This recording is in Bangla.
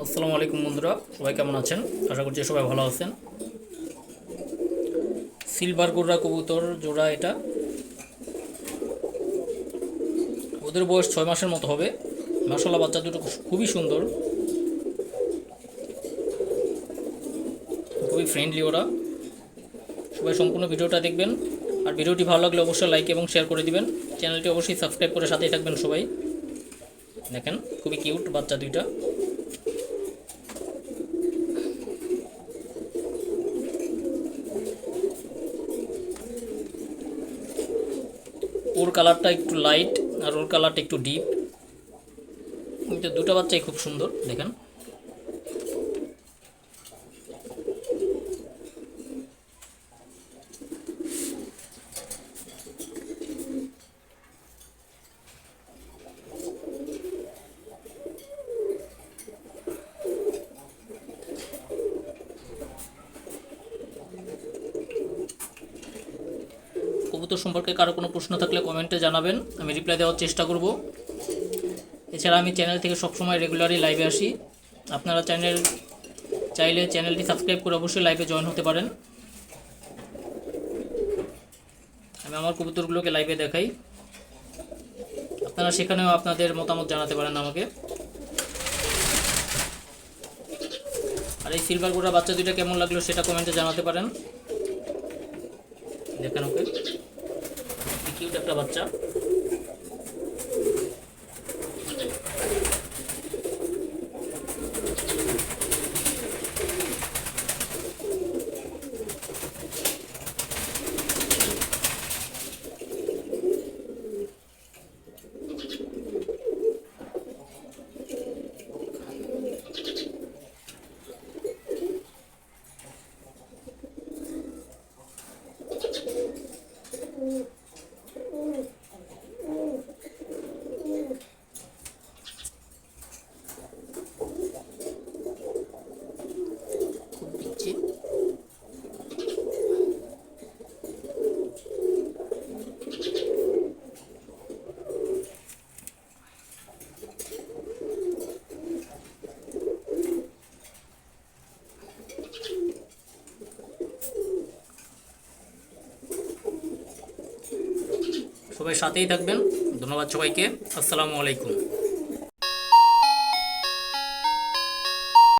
আসসালামু আলাইকুম বন্ধুরা, সবাই কেমন আছেন? আশা করছি সবাই ভালো আছেন। সিলভার গোর্রা কবুতর জোড়া এটা। ওদের বয়স 6 মাসের মতো হবে। মাশাআল্লাহ, বাচ্চা দুটো খুবই সুন্দর, খুবই ফ্রেন্ডলি ওরা। সবাই সম্পূর্ণ ভিডিওটা দেখবেন, আর ভিডিওটি ভালো লাগলে অবশ্যই লাইক এবং শেয়ার করে দিবেন। চ্যানেলটি অবশ্যই সাবস্ক্রাইব করে সাথেই থাকবেন সবাই। দেখেন, খুবই কিউট বাচ্চা দুইটা। ওর কালারটা একটু লাইট আর ওর কালারটা একটু ডিপ, কিন্তু দুটো বাচ্চাই খুব সুন্দর। দেখেন, কবুতর সম্পর্কে কারো কোনো প্রশ্ন থাকলে কমেন্টে জানাবেন, আমি রিপ্লাই দেওয়ার চেষ্টা করব। এছাড়া আমি চ্যানেল থেকে সবসময় রেগুলারই লাইভে আসি। আপনারা চাইলে চ্যানেলটি সাবস্ক্রাইব করে অবশ্যই লাইভে জয়েন হতে পারেন। আমি আমার কবুতরগুলোকে লাইভে দেখাই, আপনারা সেখানেও আপনাদের মতামত জানাতে পারেন আমাকে। আর এই সিলভার গোরা বাচ্চা দুইটা কেমন লাগলো সেটা কমেন্টে জানাতে পারেন। দেখেন, ওকে, কিউট একটা বাচ্চা। খুব পিচ্ছি। সবাই সাথেই থাকবেন। ধন্যবাদ সবাইকে। আসসালামু আলাইকুম।